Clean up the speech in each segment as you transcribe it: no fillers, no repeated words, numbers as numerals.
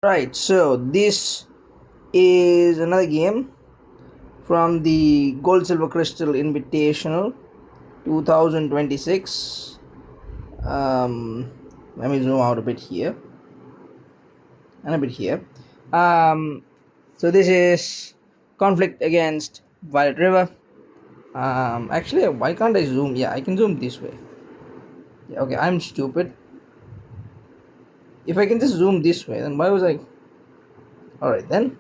Right, so this is another game from the Gold Silver Crystal Invitational 2026. Let me zoom out a bit here and a bit here. Um, so this is Conflict against Violet River. Actually, why can't I zoom? Yeah, I can zoom this way. Yeah, okay, I'm stupid. If I can just zoom this way, then why was I? Alright, then.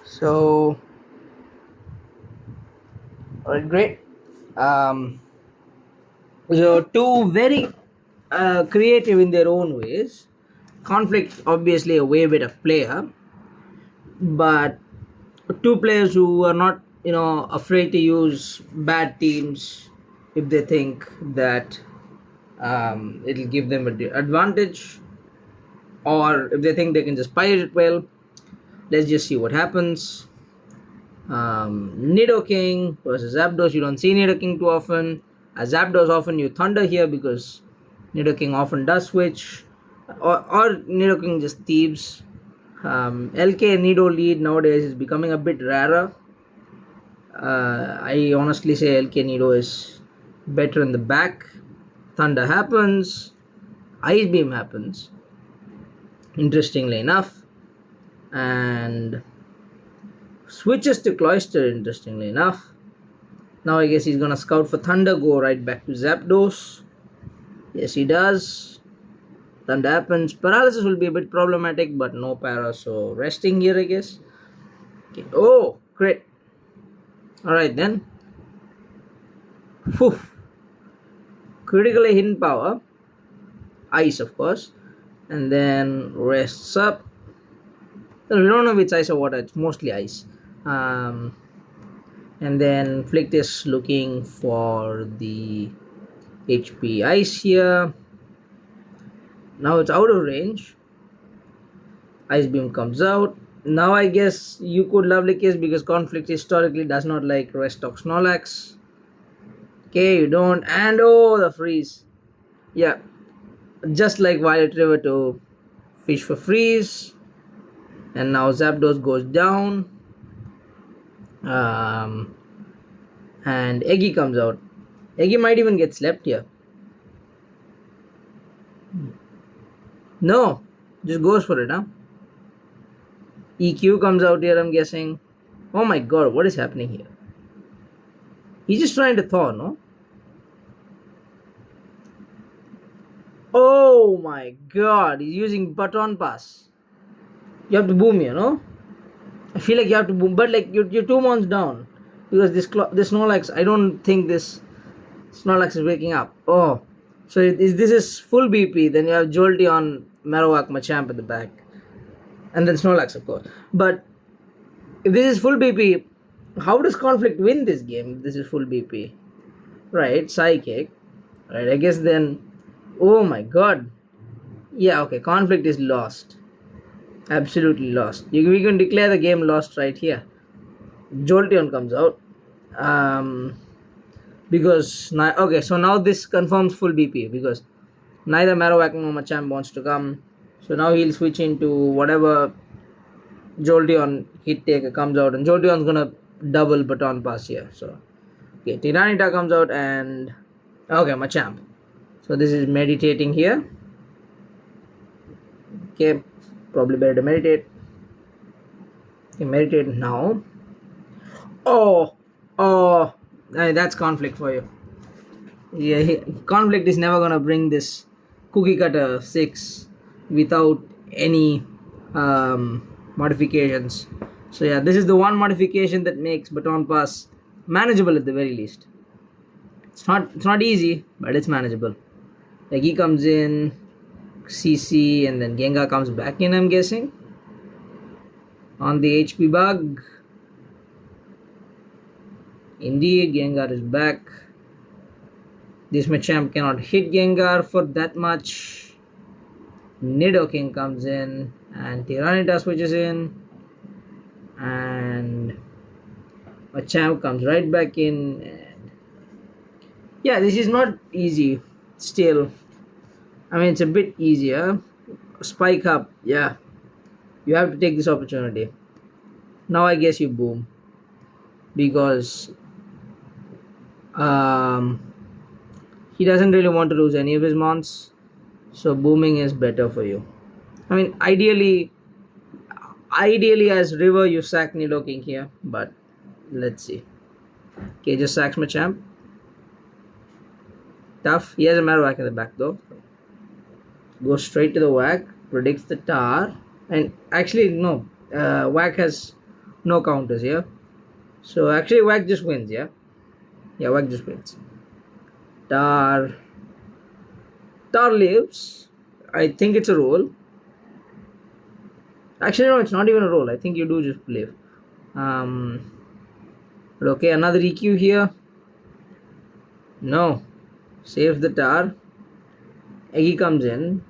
So, alright, great. Um, so two very creative in their own ways. Conflict, obviously, a way better player, but two players who are not, afraid to use bad teams if they think that it'll give them an advantage, or if they think they can just pirate it well. Let's just see what happens. Nido King versus Zapdos. You don't see Nido King too often. As Zapdos, often you Thunder here because Nido King often does switch, or Nido King just thieves. LK Nido lead nowadays is becoming a bit rarer. I honestly say LK Nido is better in the back. Thunder happens, Ice Beam happens, interestingly enough, and switches to Cloyster, interestingly enough. Now I guess he's gonna scout for Thunder, go right back to Zapdos. Yes, he does. Thunder happens. Paralysis will be a bit problematic, but no para, so resting here, I guess. Okay. Oh, great. Alright then. Whew. Critically hidden power. Ice, of course. And then rests up. So we don't know if it's ice or water, it's mostly ice. Um, and then Flick is looking for the HP ice here. Now it's out of range. Ice Beam comes out. Now I guess you could Lovely Kiss because Conflict historically does not like Restock Snorlax. Okay, you don't. And oh, the freeze. Yeah, just like Violet River to fish for freeze. And now Zapdos goes down. Um, and Eggy comes out. Eggy might even get slept here. No, just goes for it, huh? EQ comes out here, I'm guessing. Oh my god, what is happening here? He's just trying to thaw, no? Oh my god, he's using Baton Pass. You have to boom here, no? I feel like you have to boom, but like you're 2 months down. Because this Snorlax, I don't think this Snorlax is waking up. Oh, so this is full BP, then you have Jolteon, Marowak, Machamp at the back. And then Snorlax, of course. But if this is full BP, how does Conflict win this game if this is full BP? Right, Psychic. Right, I guess then. Oh my god. Yeah, okay, Conflict is lost. Absolutely lost. We can declare the game lost right here. Jolteon comes out. Because okay, so now this confirms full BP because neither Marowak nor Machamp wants to come. So now he'll switch into whatever Jolteon hit taker comes out, and Jolteon's gonna double Baton Pass here. So okay, Tyranitar comes out and okay, Machamp. So this is meditating here. Okay, probably better to meditate. Okay, meditate now. Oh, oh, that's Conflict for you. Yeah, Conflict is never gonna bring this cookie cutter 6 without any modifications. So yeah, this is the one modification that makes Baton Pass manageable at the very least. It's not easy, but it's manageable. Like he comes in, CC, and then Gengar comes back in, I'm guessing. On the HP bug. Indeed, Gengar is back. This Machamp cannot hit Gengar for that much. Nidoking comes in and Tyranitar switches in. And Machamp comes right back in. And Yeah, this is not easy. Still, I mean, it's a bit easier. Spike up. Yeah, you have to take this opportunity. Now I guess you boom because um, he doesn't really want to lose any of his mons. So booming is better for you. I mean, ideally as river you sack Nidoking here, but let's see. Okay, just sacks my champ. Tough. He has a Marowak in the back though. Goes straight to the whack. Predicts the tar. And actually no. Whack has no counters here. So actually whack just wins, yeah? Yeah, whack just wins. Tar. Tar lives. I think it's a roll. Actually no, it's not even a roll. I think you do just live. Um but okay, another EQ here. No. Saves the tar. Eggy comes in.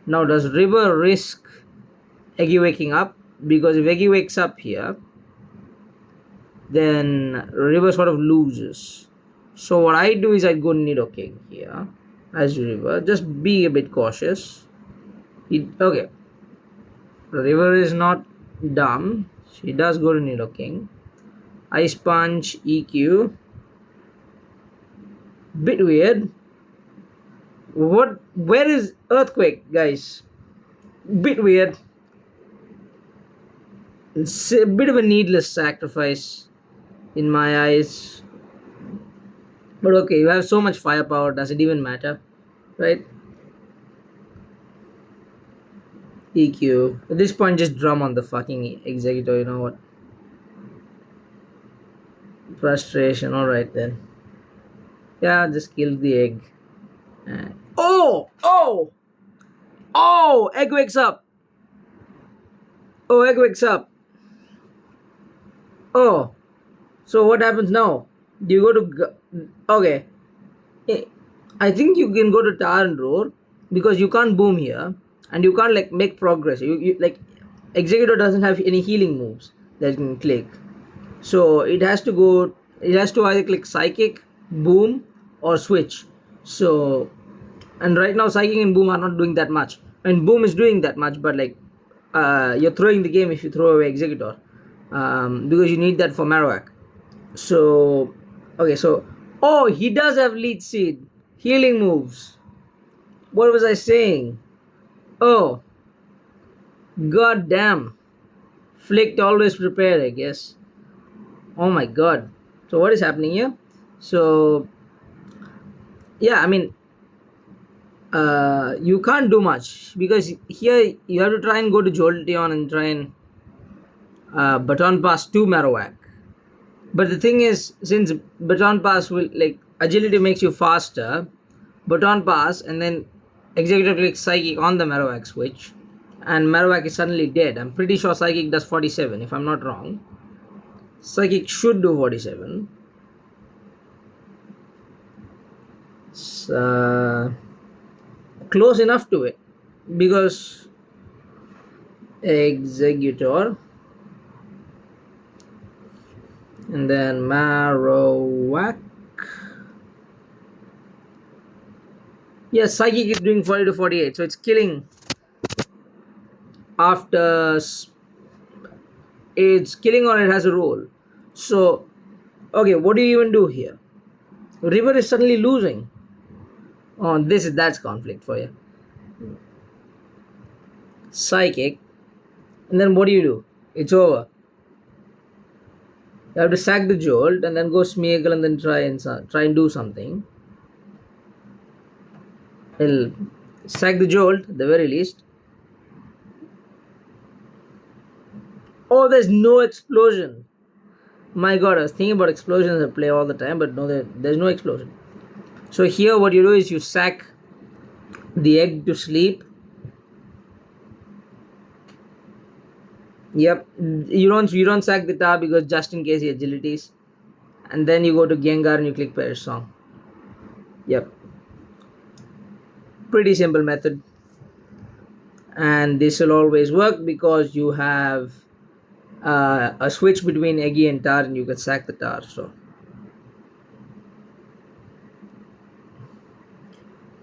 Now does River risk Eggy waking up? Because if Eggy wakes up here, then River sort of loses. So what I do is I go Nidoking here as River. Just be a bit cautious. Okay. River is not dumb. She does go to Nidoking. Ice Punch, EQ. Bit weird. What? Where is Earthquake, guys? Bit weird. It's a bit of a needless sacrifice in my eyes. But okay, you have so much firepower, does it even matter? Right? EQ. At this point, just drum on the fucking executor, you know what? Frustration, alright then. Yeah, just kill the egg. Oh! Oh! Oh! Egg wakes up! Oh, egg wakes up. Oh. So what happens now? Do you go to... Okay. I think you can go to Tar and Roar because you can't boom here and you can't like make progress. You like Executor doesn't have any healing moves that can click. So it has to go, it has to either click Psychic, Boom, or Switch. So, and right now Psychic and Boom are not doing that much. And Boom is doing that much, but like you're throwing the game if you throw away Executor because you need that for Marowak. So, okay, so, oh, he does have Leech Seed. Healing moves. What was I saying? Oh, god damn. Flicked always prepared, I guess. Oh my god. So what is happening here? So yeah, I mean you can't do much because here you have to try and go to Jolteon and try and baton pass to Marowak. But the thing is, since baton pass will like agility makes you faster, baton pass and then executive clicks psychic on the Marowak switch, and Marowak is suddenly dead. I'm pretty sure psychic does 47 if I'm not wrong. Psychic should do 47. Close enough to it because executor and then Marowak. Yes, psychic is doing 40 to 48, so it's killing after it's killing or it has a roll. So okay, what do you even do here? River is suddenly losing. Oh, that's conflict for you. Psychic, and then what do? It's over. You have to sack the Jolt and then go Smeagol and then try and do something. Well, sack the Jolt at the very least. Oh, there's no explosion. My god, I was thinking about explosions I play all the time, but no, there's no explosion. So here what you do is you sack the egg to sleep. Yep, you don't sack the tar because just in case he agilities. And then you go to Gengar and you click Perish Song. Yep. Pretty simple method. And this will always work because you have a switch between Eggy and Tar and you can sack the Tar. So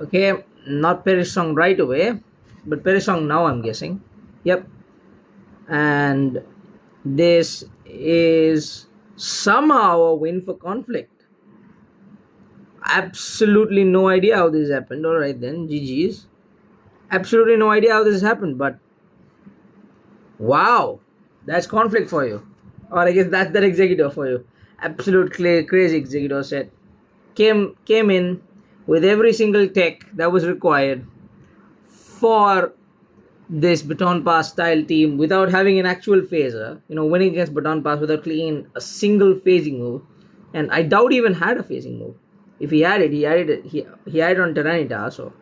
Okay, not Perisong right away, but Perisong now, I'm guessing. Yep. And this is somehow a win for Conflict. Absolutely no idea how this happened. Alright then, GG's. Absolutely no idea how this happened, but wow, that's Conflict for you. Or I guess that's that executor for you. Absolute crazy executor set. Came in with every single tech that was required for this baton pass style team without having an actual phaser. Winning against baton pass without clicking a single phasing move, and I doubt he even had a phasing move. If he had it, he had it on Tyranitar, so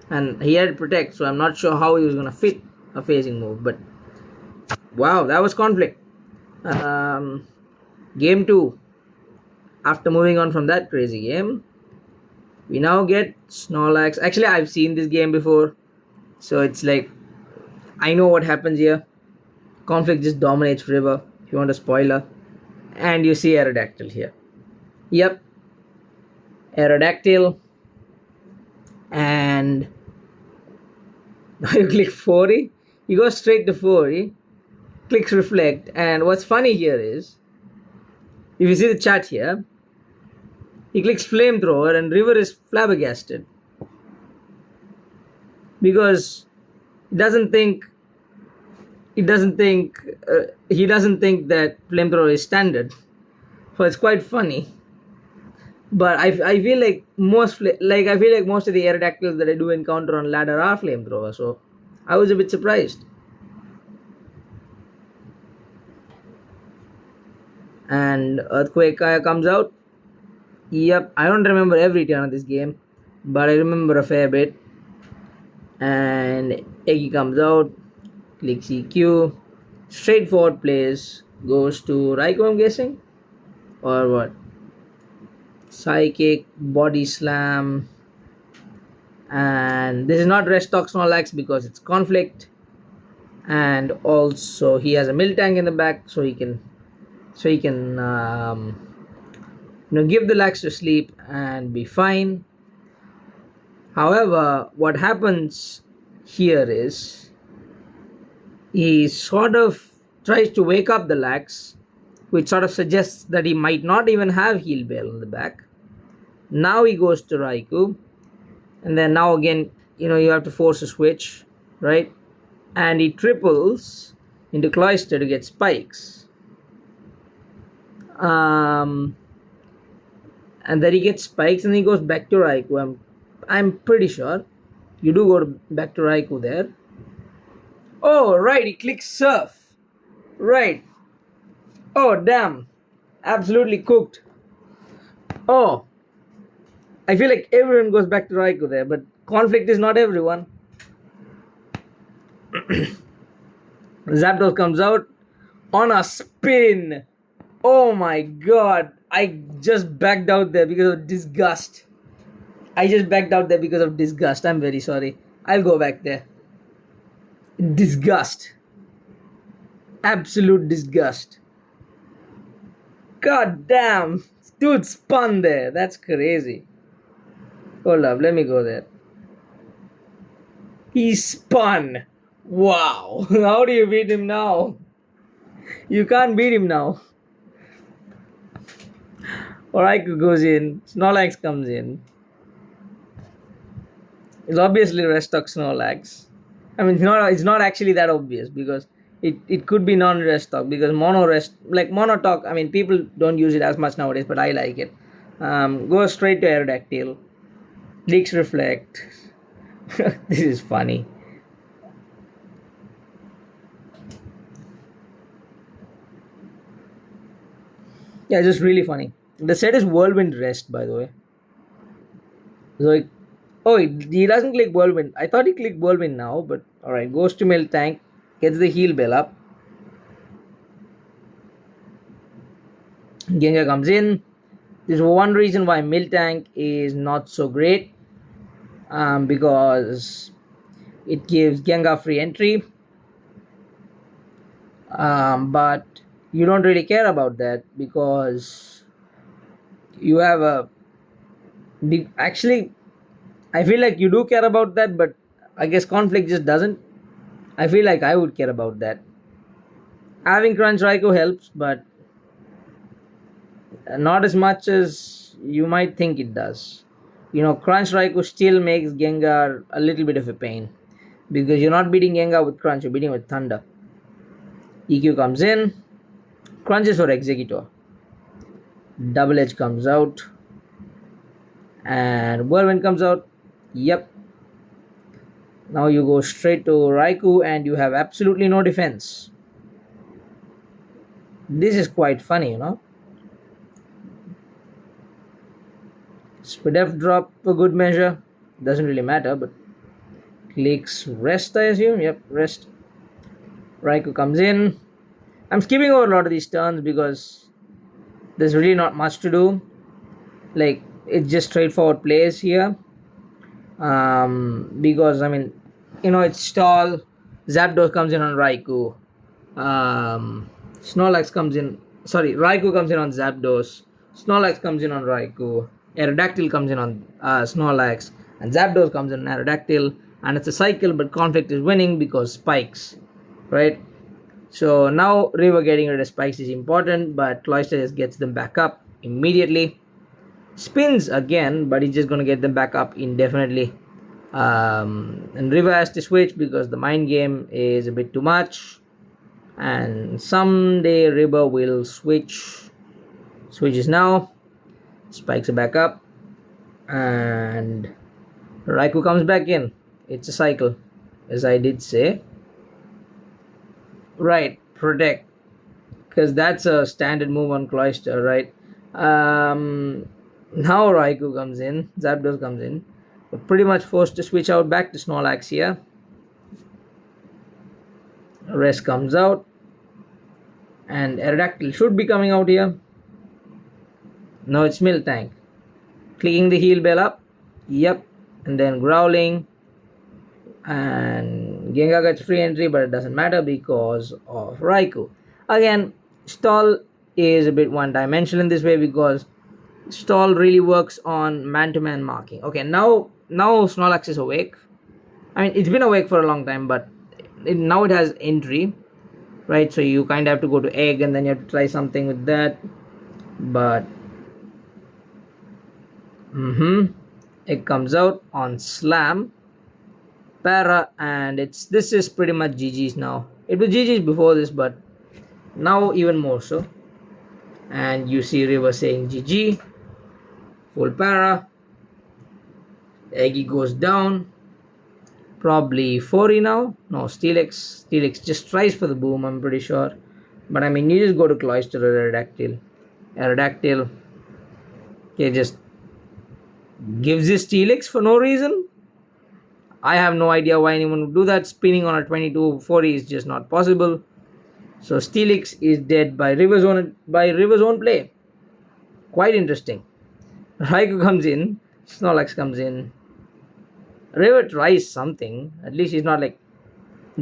and he had protect. So I'm not sure how he was gonna fit a phasing move, but wow, that was Conflict. Um, Game two. After moving on from that crazy game, we now get Snorlax. Actually, I've seen this game before, so it's like I know what happens here. Conflict just dominates River, if you want a spoiler. And you see Aerodactyl here. Yep, Aerodactyl. And now you click 40. You go straight to 40, clicks Reflect. And what's funny here is, if you see the chat here, he clicks Flamethrower and River is flabbergasted. Because he doesn't think he doesn't think that Flamethrower is standard. So it's quite funny. But I feel like I feel like most of the Aerodactyls that I do encounter on ladder are flamethrower, so I was a bit surprised. And Earthquake Kaya comes out. Yep, I don't remember every turn of this game, but I remember a fair bit. And Eggy comes out, clicks EQ, straightforward plays, goes to Raikou, I'm guessing, or what? Psychic, Body Slam, and this is not Restock Snorlax because it's Conflict, and also he has a Miltank in the back, so he can give the lax to sleep and be fine. However, what happens here is he sort of tries to wake up the lax, which sort of suggests that he might not even have Heal Bell in the back. Now he goes to Raikou, and then now again, you have to force a switch, right? And he triples into Cloyster to get spikes. And then he gets spikes and he goes back to Raikou. I'm pretty sure you do go back to Raikou there. Oh, right, he clicks Surf. Right. Oh, damn. Absolutely cooked. Oh, I feel like everyone goes back to Raikou there, but Conflict is not everyone. Zapdos comes out on a spin. Oh my god. I just backed out there because of disgust. I'm very sorry. I'll go back there. Disgust. Absolute disgust. God damn. Dude spun there. That's crazy. Hold up. Let me go there. He spun. Wow. How do you beat him now? You can't beat him now. Raikou goes in. Snorlax comes in. It's obviously Restock Snorlax. I mean, it's not actually that obvious because it could be non-Restock because Monotalk, I mean, people don't use it as much nowadays, but I like it. Goes straight to Aerodactyl. Leaks Reflect. This is funny. Yeah, just really funny. The set is Whirlwind Rest, by the way. So, oh, he doesn't click Whirlwind. I thought he clicked Whirlwind now, but alright. Goes to Miltank, gets the heal bell up. Gengar comes in. There's one reason why Miltank is not so great, because it gives Gengar free entry. But you don't really care about that because you have a big. Actually, I feel like you do care about that, but I guess conflict just doesn't. I feel like I would care about that. Having Crunch Raikou helps, but not as much as you might think it does. Crunch Raikou still makes Gengar a little bit of a pain because you're not beating Gengar with Crunch, you're beating with Thunder. EQ comes in, Crunches for Executor. Double Edge comes out, and Whirlwind comes out. Yep. Now you go straight to Raikou and you have absolutely no defense. This is quite funny. Spadef drop for good measure. Doesn't really matter, but clicks rest, I assume. Yep, rest. Raikou comes in. I'm skipping over a lot of these turns because there's really not much to do. Like, it's just straightforward plays here. Because, it's stall. Zapdos comes in on Raikou. Snorlax comes in. Sorry, Raikou comes in on Zapdos. Snorlax comes in on Raikou. Aerodactyl comes in on Snorlax. And Zapdos comes in on Aerodactyl. And it's a cycle, but Conflict is winning because spikes. Right? So now River getting rid of spikes is important, but Cloyster just gets them back up immediately. Spins again, but he's just going to get them back up indefinitely. And River has to switch because the mind game is a bit too much. And someday River will switch. Switches now. Spikes are back up. And Raikou comes back in. It's a cycle, as I did say. Right, Protect. Because that's a standard move on Cloyster, right? Now Raikou comes in. Zapdos comes in. We're pretty much forced to switch out back to Snorlax here. Rest comes out. And Aerodactyl should be coming out here. No, it's Miltank. Clicking the heal bell up. Yep. And then growling. And Gengar gets free entry, but it doesn't matter because of Raikou. Again, stall is a bit one-dimensional in this way because stall really works on man-to-man marking. Okay, now Snorlax is awake. It's been awake for a long time, but now it has entry, right? So you kind of have to go to Egg and then you have to try something with that. But Egg comes out on Slam. Para, and this is pretty much GG's now. It was GG's before this, but now even more so. And you see River saying GG. Full para. Eggy goes down. Probably 40 now. No, Steelix. Steelix just tries for the boom, I'm pretty sure. But you just go to Cloyster or Aerodactyl. Aerodactyl. Okay, just gives this Steelix for no reason. I have no idea why anyone would do that. Spinning on a 2240 is just not possible. So Steelix is dead by River's own play. Quite interesting. Raikou comes in. Snorlax comes in. River tries something. At least he's not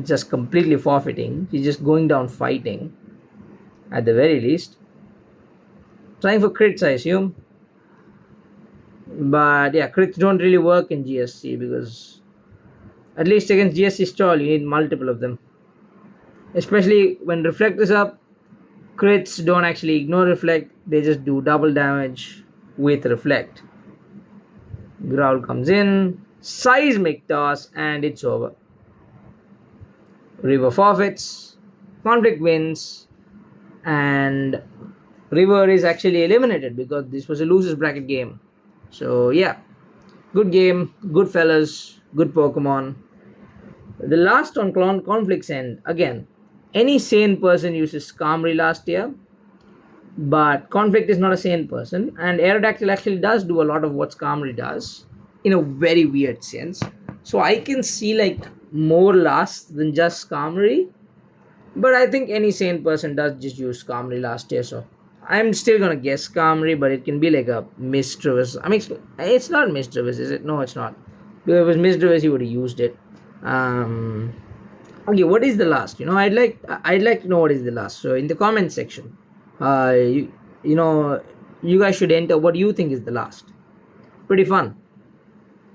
just completely forfeiting. He's just going down fighting. At the very least. Trying for crits, I assume. But yeah, crits don't really work in GSC because at least against GSC stall, you need multiple of them. Especially when Reflect is up, crits don't actually ignore Reflect, they just do double damage with Reflect. Growl comes in, Seismic Toss, and it's over. River forfeits, Conflict wins, and River is actually eliminated because this was a loser's bracket game. So yeah, good game, good fellas, good Pokemon. The last on Conflict's end, again, any sane person uses Skarmory last year, but Conflict is not a sane person, and Aerodactyl actually does do a lot of what Skarmory does in a very weird sense. So I can see more last than just Skarmory, but I think any sane person does just use Skarmory last year, so I'm still gonna guess Skarmory, but it can be like a Misdreavus. It's not Misdreavus, is it? No, it's not. If it was Misdreavus, he would have used it. Okay, what is the last? I'd like to know what is the last. So in the comment section, you guys should enter what you think is the last. Pretty fun.